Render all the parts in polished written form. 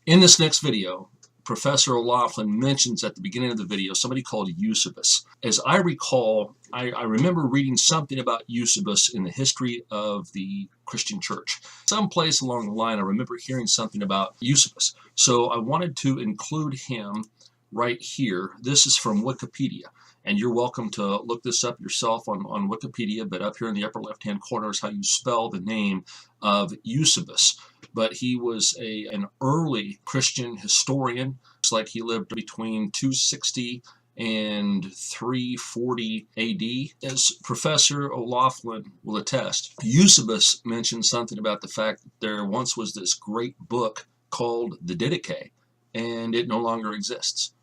In this next video, Professor McLoughlin mentions at the beginning of the video somebody called Eusebius. As I recall, I remember reading something about Eusebius in the history of the Christian church. Someplace along the line, I remember hearing something about Eusebius. So I wanted to include him right here. This is from Wikipedia. And you're welcome to look this up yourself on Wikipedia, but up here in the upper left-hand corner is how you spell the name of Eusebius. But he was an early Christian historian. Looks like he lived between 260 and 340 AD. As Professor McLoughlin will attest, Eusebius mentioned something about the fact that there once was this great book called the Didache, and it no longer exists.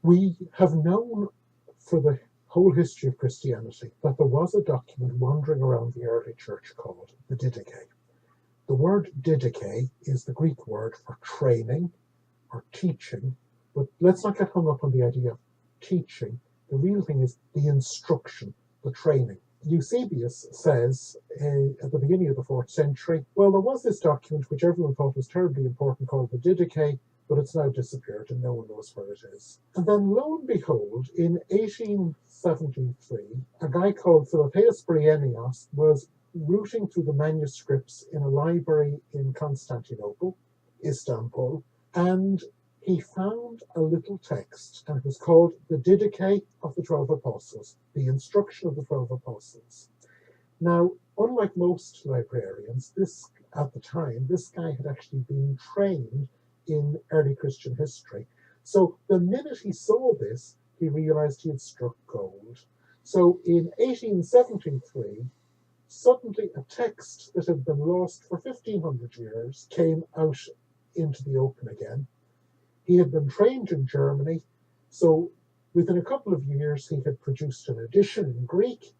We have known for the whole history of Christianity that there was a document wandering around the early church called the Didache. The word Didache is the Greek word for training or teaching, but let's not get hung up on the idea of teaching. The real thing is the instruction, the training. Eusebius says at the beginning of the 4th century, well, there was this document which everyone thought was terribly important called the Didache, but it's now disappeared and no one knows where it is. And then lo and behold, in 1873, a guy called Philippeus Bryennios was rooting through the manuscripts in a library in Constantinople, Istanbul, and he found a little text, and it was called the Didache of the 12 Apostles, the instruction of the 12 Apostles. Now, unlike most librarians, at the time, this guy had actually been trained in early Christian history. So the minute he saw this, he realized he had struck gold. So in 1873, suddenly a text that had been lost for 1500 years came out into the open again. He had been trained in Germany, so within a couple of years he had produced an edition in Greek,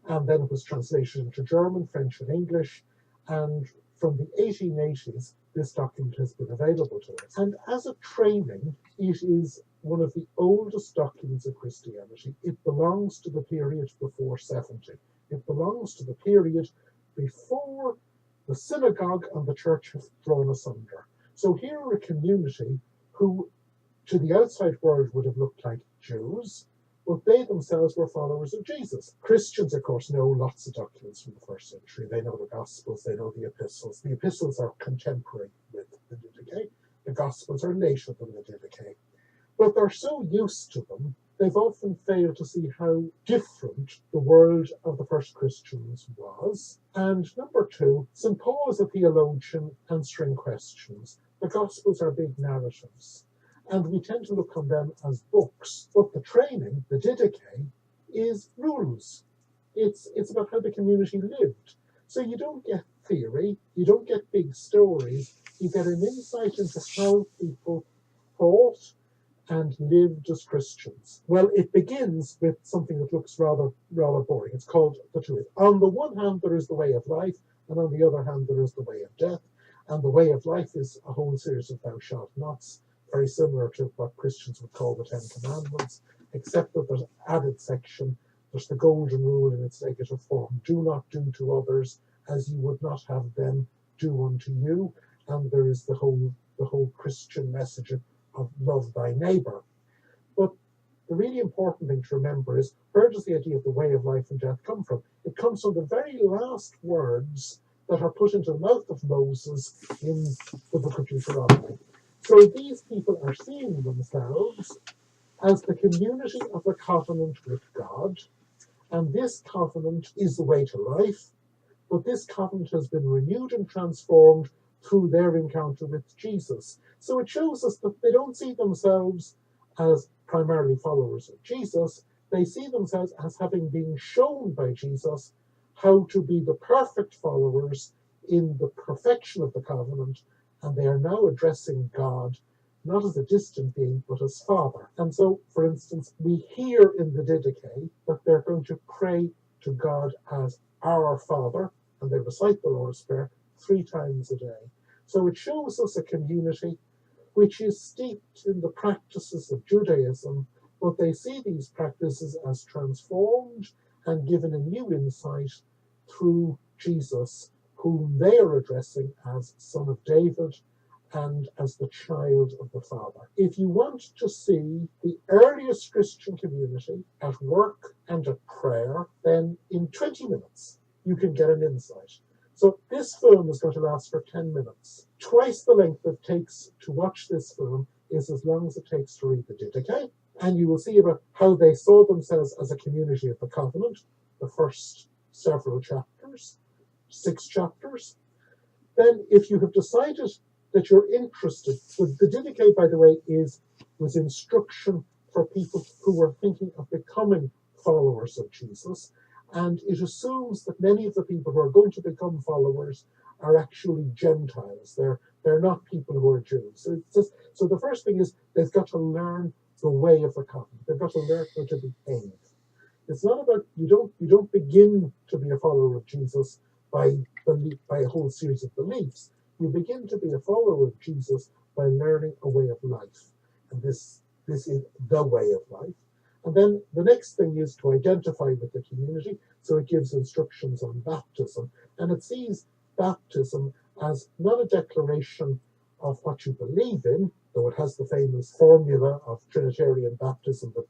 and then it was translated into German, French, and English, and from the 1880s this document has been available to us. And as a training, it is one of the oldest documents of Christianity. It belongs to the period before 70. It belongs to the period before the synagogue and the church have thrown asunder. So here are a community who, to the outside world, would have looked like Jews, but they themselves were followers of Jesus. Christians, of course, know lots of documents from the 1st century. They know the Gospels, they know the Epistles. The Epistles are contemporary with the Didache. The Gospels are later than the Didache. But they're so used to them, they've often failed to see how different the world of the first Christians was. And number two, St. Paul is a theologian answering questions. The Gospels are big narratives, and we tend to look on them as books. But the training, the Didache, is rules. It's about how the community lived. So you don't get theory, you don't get big stories, you get an insight into how people thought and lived as Christians. Well, it begins with something that looks rather boring. It's called the truth. On the one hand, there is the way of life, and on the other hand, there is the way of death. And the way of life is a whole series of thou shalt nots, very similar to what Christians would call the 10 Commandments, except that there's an added section. There's the golden rule in its negative form. Do not do to others as you would not have them do unto you. And there is the whole Christian message of love thy neighbor. But the really important thing to remember is, where does the idea of the way of life and death come from? It comes from the very last words that are put into the mouth of Moses in the book of Deuteronomy. So these people are seeing themselves as the community of a covenant with God, and this covenant is the way to life, but this covenant has been renewed and transformed through their encounter with Jesus. So it shows us that they don't see themselves as primarily followers of Jesus. They see themselves as having been shown by Jesus how to be the perfect followers in the perfection of the covenant, and they are now addressing God not as a distant being, but as Father. And so, for instance, we hear in the Didache that they're going to pray to God as our Father, and they recite the Lord's Prayer 3 times a day. So it shows us a community which is steeped in the practices of Judaism, but they see these practices as transformed and given a new insight through Jesus, whom they are addressing as Son of David and as the child of the Father. If you want to see the earliest Christian community at work and at prayer, then in 20 minutes you can get an insight. So this film is going to last for 10 minutes. Twice the length it takes to watch this film is as long as it takes to read the Didache, and you will see about how they saw themselves as a community of the covenant, the first several chapters, 6 chapters. Then if you have decided that you're interested, the Didache, by the way, was instruction for people who were thinking of becoming followers of Jesus, and it assumes that many of the people who are going to become followers are actually Gentiles. They're not people who are Jews. So the first thing is they've got to learn the way of the covenant. They've got to learn how to behave. It's not about you don't begin to be a follower of Jesus by a whole series of beliefs. You begin to be a follower of Jesus by learning a way of life, and this is the way of life. And then the next thing is to identify with the community. So it gives instructions on baptism, and it sees baptism as not a declaration of what you believe in, though it has the famous formula of Trinitarian baptism that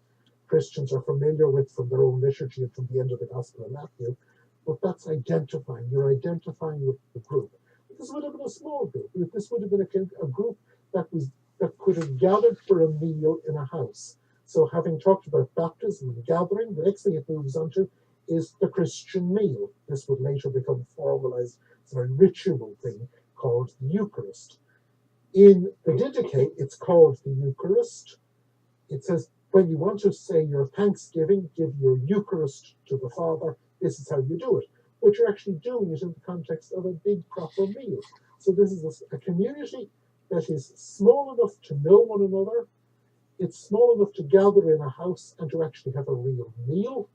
Christians are familiar with from their own liturgy and from the end of the Gospel of Matthew, but that's identifying. You're identifying with the group. This would have been a small group. This would have been a group that could have gathered for a meal in a house. So having talked about baptism and gathering, the next thing it moves on to is the Christian meal. This would later become formalized as a ritual thing called the Eucharist. In the Didache, it's called the Eucharist. It says, when you want to say your thanksgiving, give your Eucharist to the Father. This is how you do it. But you're actually doing it in the context of a big proper meal. So this is a community that is small enough to know one another. It's small enough to gather in a house and to actually have a real meal.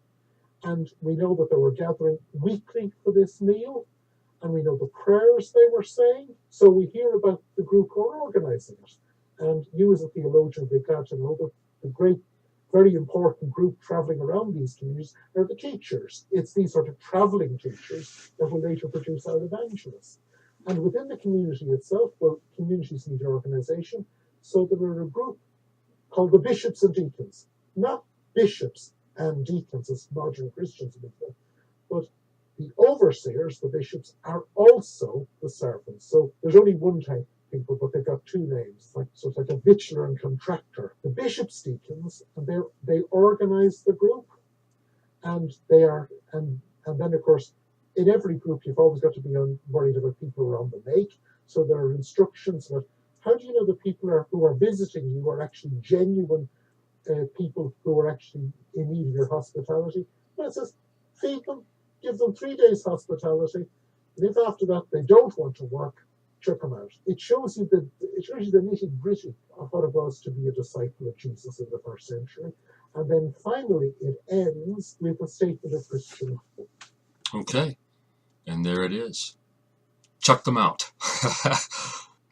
And we know that they were gathering weekly for this meal. And we know the prayers they were saying. So we hear about the group who are organizing it. And you as a theologian will be glad to know that the great, very important group traveling around these communities are the teachers. It's these sort of traveling teachers that will later produce our evangelists. And within the community itself, well, communities need organization. So there are a group called the bishops and deacons, not bishops and deacons as modern Christians would say, but the overseers, the bishops, are also the servants. So there's only one type of people, but they've got two names. So it's like a bachelor and contractor. The bishops, deacons, and they organize the group, and they are, and then of course, in every group you've always got to be worried about people who are on the make. So there are instructions about how do you know the people who are visiting you are actually genuine people who are actually in need of your hospitality? Well, it says feed them, give them 3 days hospitality, and if after that they don't want to work, chuck them out. It shows you the nitty gritty of what it was to be a disciple of Jesus in the first century, and then finally it ends with a statement of Christian hope. Okay, and there it is. Chuck them out.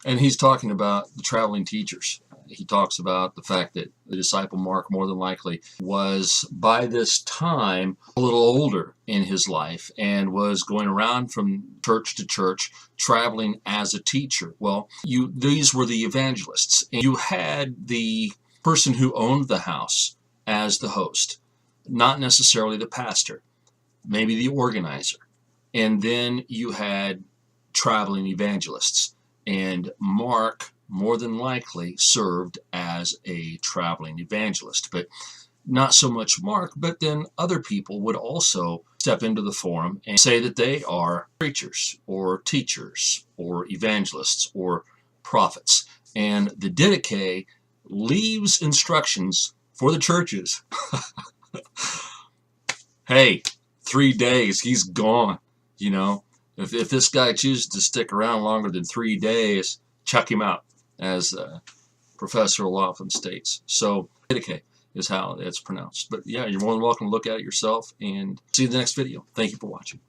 And he's talking about the traveling teachers. He talks about the fact that the disciple Mark more than likely was by this time a little older in his life and was going around from church to church traveling as a teacher. Well, these were the evangelists. And you had the person who owned the house as the host, not necessarily the pastor, maybe the organizer. And then you had traveling evangelists. And Mark, more than likely, served as a traveling evangelist. But not so much Mark, but then other people would also step into the forum and say that they are preachers or teachers or evangelists or prophets. And the Didache leaves instructions for the churches. Hey, 3 days, he's gone, you know. If this guy chooses to stick around longer than 3 days, chuck him out, as Professor McLoughlin states. So, Didache is how it's pronounced. But yeah, you're more than welcome to look at it yourself, and see you in the next video. Thank you for watching.